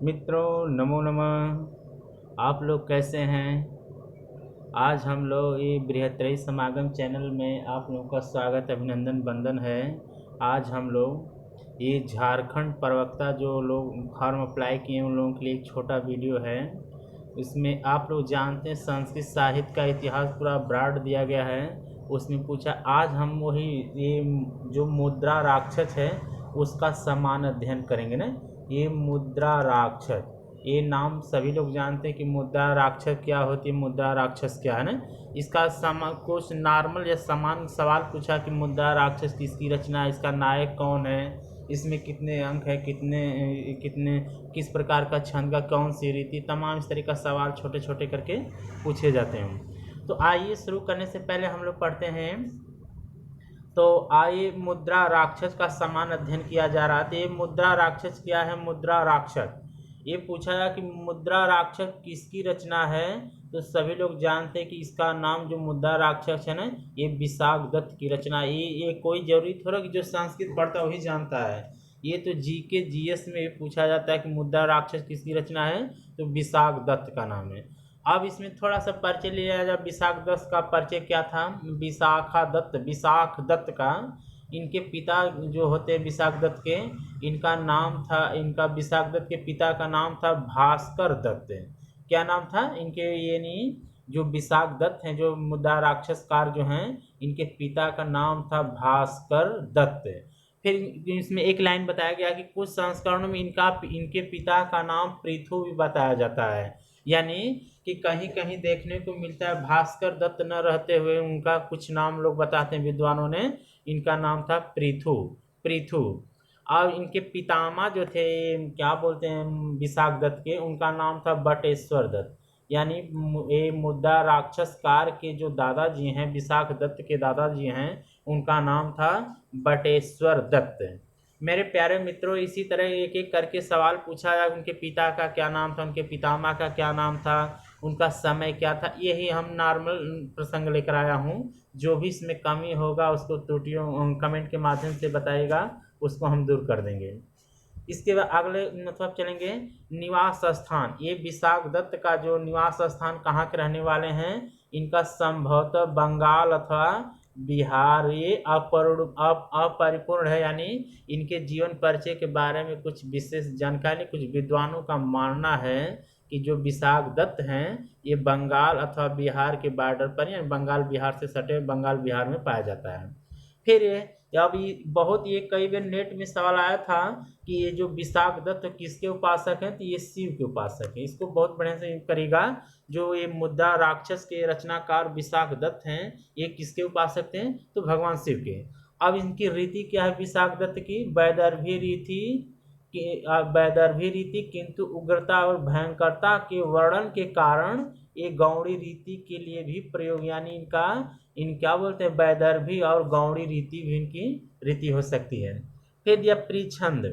मित्रों नमो नमः। आप लोग कैसे हैं? आज हम लोग ये बृहत्तरी समागम चैनल में आप लोगों का स्वागत अभिनंदन वंदन है। आज हम लोग ये झारखंड प्रवक्ता जो लोग फॉर्म अप्लाई किए उन लोगों के लिए एक छोटा वीडियो है। इसमें आप लोग जानते हैं संस्कृत साहित्य का इतिहास पूरा ब्रॉड दिया गया है। उसमें पूछा आज हम वही ये जो मुद्रा राक्षस है उसका समान अध्ययन करेंगे ना। ये मुद्रा राक्षस ये नाम सभी लोग जानते हैं कि मुद्रा राक्षस क्या होती है, मुद्रा राक्षस क्या है ना। इसका कुछ नॉर्मल या समान सवाल पूछा कि मुद्रा राक्षस किसकी रचना है, इसका नायक कौन है, इसमें कितने अंक है, कितने कितने किस प्रकार का छंद का कौन सी रीति, तमाम इस तरह का सवाल छोटे छोटे करके पूछे जाते हैं। तो आइए शुरू करने से पहले हम लोग पढ़ते हैं। तो आइए मुद्रा राक्षस का समान अध्ययन किया जा रहा है। तो ये मुद्रा राक्षस क्या है? मुद्रा राक्षस ये पूछा गया कि मुद्रा राक्षस किसकी रचना है। तो सभी लोग जानते हैं कि इसका नाम जो मुद्रा राक्षस है ना, ये विशाख दत्त की रचना। ये कोई जरूरी थोड़ा कि जो संस्कृत पढ़ता वही जानता है। ये तो जीके जीएस में पूछा जाता है कि मुद्रा राक्षस किसकी रचना है, तो विशाख दत्त का नाम है। अब इसमें थोड़ा सा परिचय लिया जाए। विशाख दत्त का परिचय क्या था? विशाख दत्त का इनके पिता जो होते हैं विशाख दत्त के, इनका नाम था, इनका विशाख दत्त के पिता का नाम था भास्कर दत्त। क्या नाम था इनके? ये नहीं, जो विशाख दत्त हैं जो मुद्रा राक्षसकार जो हैं, इनके पिता का नाम था भास्कर दत्त। फिर इसमें एक लाइन बताया गया कि कुछ संस्करणों में इनके पिता का नाम पृथु भी बताया जाता है। यानी कि कहीं कहीं देखने को मिलता है भास्कर दत्त न रहते हुए उनका कुछ नाम लोग बताते हैं विद्वानों ने, इनका नाम था पृथु। पृथु और इनके पितामह जो थे, क्या बोलते हैं, विशाख दत्त के, उनका नाम था बटेश्वर दत्त। यानी ये मुद्रा राक्षसकार के जो दादाजी हैं, विशाख दत्त के दादाजी हैं, उनका नाम था बटेश्वर दत्त। मेरे प्यारे मित्रों, इसी तरह एक एक करके सवाल पूछा जाए। उनके पिता का क्या नाम था, उनके पितामह का क्या नाम था, उनका समय क्या था। यही हम नॉर्मल प्रसंग लेकर आया हूँ। जो भी इसमें कमी होगा उसको त्रुटियों कमेंट के माध्यम से बताइएगा, उसको हम दूर कर देंगे। इसके बाद अगले मतलब चलेंगे निवास स्थान। ये विशाख दत्त का जो निवास स्थान कहाँ के रहने वाले हैं, इनका संभवतः बंगाल अथवा बिहार। ये अपरिपूर्ण है, यानी इनके जीवन परिचय के बारे में कुछ विशेष जानकारी कुछ विद्वानों का मानना है कि जो विशाख दत्त हैं ये बंगाल अथवा बिहार के बॉर्डर पर, यानी बंगाल बिहार से सटे बंगाल बिहार में पाया जाता है। फिर अब ये बहुत ये कई बार नेट में सवाल आया था कि ये जो विशाख दत्त किसके उपासक हैं, तो ये शिव के उपासक हैं। इसको बहुत बढ़िया से करेगा। जो ये मुद्रा राक्षस के रचनाकार विशाख दत्त हैं, ये किसके उपासक थे, तो भगवान शिव के। अब इनकी रीति क्या है विशाख दत्त की? वैदर्भी रीति कि वैदर्भी रीति, किंतु उग्रता और भयंकरता के वर्णन के कारण ये गौड़ी रीति के लिए भी प्रयोग, यानी इन क्या बोलते हैं, वैदर्भी और गौड़ी रीति भी इनकी रीति हो सकती है। फिर दिया प्रिय छंद।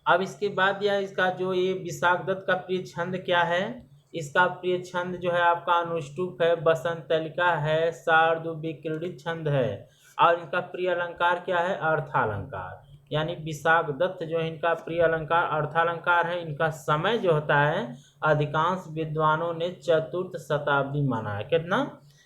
अब इसके बाद दिया इसका जो ये विशाख दत्त का प्रिय छंद क्या है। इसका प्रिय छंद जो है आपका अनुष्टुप है, बसंतलिका है, शार्दूल विक्रीडित छंद है। और इनका प्रिय अलंकार क्या है? अर्थालंकार। यानी विशाख दत्त जो है इनका प्रिय अलंकार अर्थालंकार है। इनका समय जो होता है अधिकांश विद्वानों ने चतुर्थ शताब्दी माना है। कितना?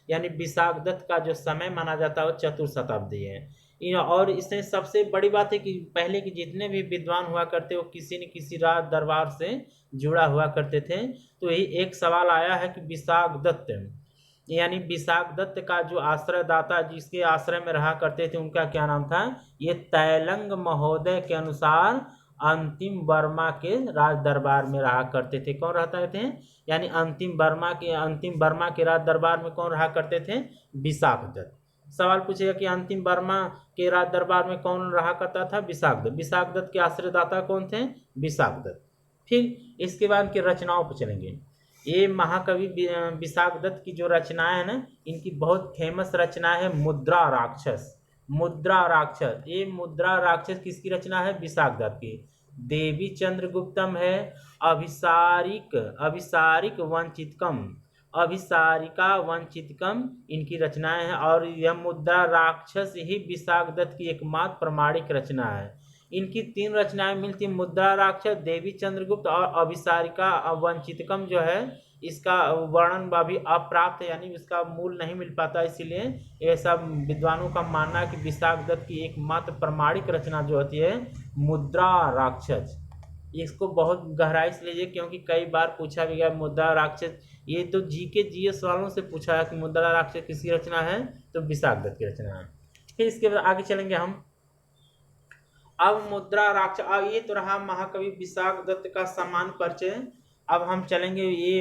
यानी विशाख दत्त का जो समय माना जाता है वो चतुर्थ शताब्दी है। और इसमें सबसे बड़ी बात है कि पहले के जितने भी विद्वान हुआ करते वो किसी न किसी राज दरबार से जुड़ा हुआ करते थे। तो यही एक सवाल आया है कि विशाख दत्त, यानी विशाख दत्त का जो आश्रयदाता जिसके आश्रय में रहा करते थे उनका क्या नाम था। ये तैलंग महोदय के अनुसार अंतिम वर्मा के राज दरबार में रहा करते थे। कौन रहते थे? यानी अंतिम वर्मा के राज दरबार में कौन रहा करते थे? विशाख दत्त। सवाल पूछेगा कि अंतिम वर्मा के राज दरबार में कौन रहा करता था? विशाख दत्त। विशाख दत्त के आश्रयदाता कौन थे? विशाख दत्त। फिर इसके बाद की रचनाओं पर चलेंगे। ये महाकवि विशाख दत्त की जो रचनाएं हैं ना, इनकी बहुत फेमस रचना है मुद्रा राक्षस। मुद्रा राक्षस, ये मुद्रा राक्षस किसकी रचना है? विशाख दत्त की। देवी चंद्रगुप्तम है, अभिसारिक अभिसारिक वंचितकम, अभिसारिका वंचितकम इनकी रचनाएं हैं। और यह मुद्रा राक्षस ही विशाख दत्त की एकमात्र प्रमाणिक रचना है। इनकी 3 रचनाएं मिलती, मुद्रा राक्षस, देवी चंद्रगुप्त और अभिसारिका वंचितकम जो है, इसका वर्णन अभी अप्राप्त है, यानी इसका मूल नहीं मिल पाता। इसीलिए ये सब विद्वानों का मानना है कि विशाखदत्त की एकमात्र प्रमाणिक रचना जो होती है मुद्रा राक्षस। इसको बहुत गहराई से लीजिए, क्योंकि कई बार पूछा भी गया मुद्रा राक्षस, ये तो जीके जीएस वालों से पूछा है कि मुद्रा राक्षस किसकी रचना है, तो विशाखदत्त की रचना है। फिर इसके बाद आगे चलेंगे हम। अब मुद्रा राक्षस, अब ये तो रहा महाकवि विशाखदत्त का सामान्य परिचय। अब हम चलेंगे, ये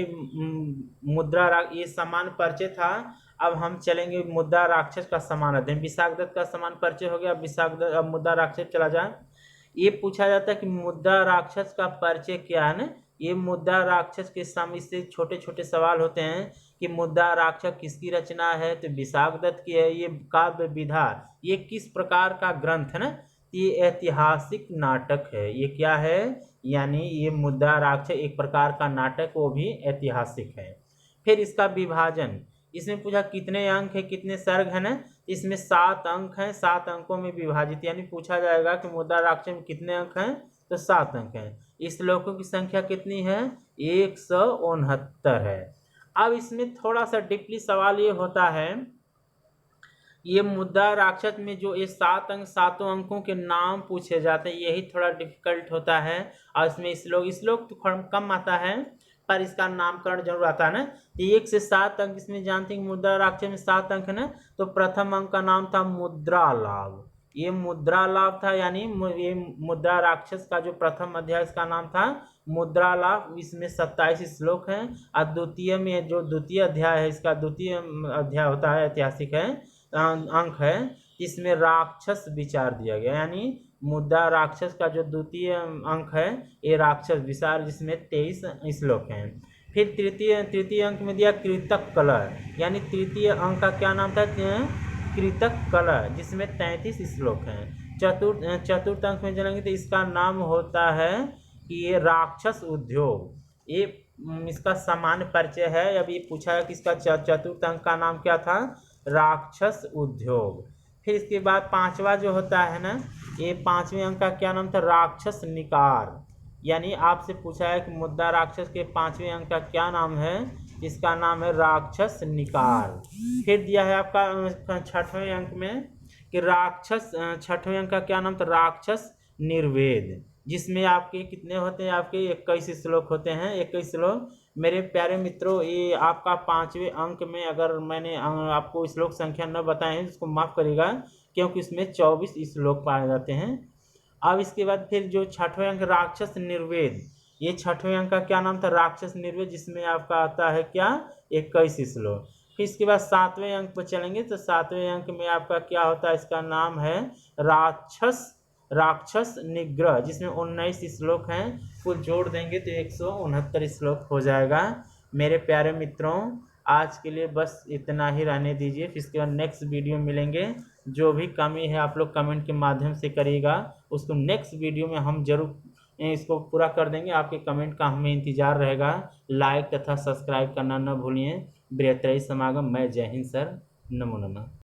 ये सामान्य परिचय था। अब हम चलेंगे मुद्रा राक्षस का समान अध्ययन। विशाखदत्त का समान परिचय हो गया, विशाखदत्त। अब मुद्रा राक्षस चला जाए। ये पूछा जाता है कि मुद्रा राक्षस का परिचय क्या है ना। ये मुद्रा राक्षस के सामने से छोटे छोटे सवाल होते हैं कि मुद्रा राक्षस किसकी रचना है, तो विशाखदत्त की है। ये काव्य विधा, ये किस प्रकार का ग्रंथ है ना, ये ऐतिहासिक नाटक है। ये क्या है, यानी ये मुद्रा राक्षस एक प्रकार का नाटक, वो भी ऐतिहासिक है। फिर इसका विभाजन, इसमें पूछा कितने अंक है, कितने सर्ग है ना, इसमें 7 अंक हैं, 7 अंकों में विभाजित, यानी पूछा जाएगा कि मुद्रा राक्षस में कितने अंक हैं, तो 7 अंक हैं। श्लोकों की संख्या कितनी है, 169 है। अब इसमें थोड़ा सा डीपली सवाल ये होता है, ये मुद्रा राक्षस में जो ये 7 अंक, 7 अंकों के नाम पूछे जाते हैं, यही थोड़ा डिफिकल्ट होता है। और इसमें श्लोक तो कम आता है, पर इसका नामकरण जरूर आता है ना। 1 से 7 अंक इसमें जानते हैं, मुद्रा राक्षस में 7 अंक है ना। तो प्रथम अंक का नाम था मुद्रा लाभ, ये मुद्रा लाभ था, यानी ये मुद्रा राक्षस का जो प्रथम अध्याय, इसका नाम था मुद्रा लाभ। इसमें 27 श्लोक हैं। और द्वितीय में जो द्वितीय अध्याय है, इसका द्वितीय अध्याय होता है, ऐतिहासिक है, अंक है, इसमें राक्षस विचार दिया गया, यानी मुद्रा राक्षस का जो द्वितीय अंक है ये राक्षस विचार, जिसमें 23 श्लोक हैं। फिर तृतीय अंक में दिया कृतक कलह, यानी तृतीय अंक का क्या नाम था, कृतक कलह, जिसमें 33 श्लोक हैं। चतुर्थ अंक में चलेंगे तो इसका नाम होता है कि ये राक्षस उद्योग। ये इसका सामान्य परिचय है। अब ये पूछा है कि इसका चतुर्थ अंक का नाम क्या था, राक्षस उद्योग। फिर इसके बाद 5वां जो होता है ना, ये 5वें अंक का क्या नाम था, राक्षस निकार, यानी आपसे पूछा है कि मुद्रा राक्षस के 5वें अंक का क्या नाम है, इसका नाम है राक्षस निकार। फिर दिया है आपका 6वें अंक में कि राक्षस, 6वें अंक का क्या नाम था, राक्षस निर्वेद, जिसमें आपके कितने होते हैं, आपके 21 श्लोक होते हैं, 21 श्लोक। मेरे प्यारे मित्रों, ये आपका 5वें अंक में अगर मैंने आपको श्लोक संख्या न बताए हैं, इसको माफ़ करिएगा, क्योंकि इसमें 24 श्लोक पाए जाते हैं। अब इसके बाद फिर जो 6वें अंक राक्षस निर्वेद, ये 6वें अंक का क्या नाम था, राक्षस निर्वेद, जिसमें आपका आता है क्या, 21 श्लोक। फिर इसके बाद 7वें अंक पर चलेंगे तो 7वें अंक में आपका क्या होता है, इसका नाम है राक्षस निग्रह, जिसमें 19 श्लोक हैं। कुल जोड़ देंगे तो 169 श्लोक हो जाएगा। मेरे प्यारे मित्रों, आज के लिए बस इतना ही रहने दीजिए। फिर इसके बाद नेक्स्ट वीडियो मिलेंगे। जो भी कमी है आप लोग कमेंट के माध्यम से करिएगा, उसको नेक्स्ट वीडियो में हम जरूर इसको पूरा कर देंगे। आपके कमेंट का हमें इंतजार रहेगा। लाइक तथा सब्सक्राइब करना न भूलिए। बृहत्त्रयी समागम। मैं जय हिंद सर, नमो नमः।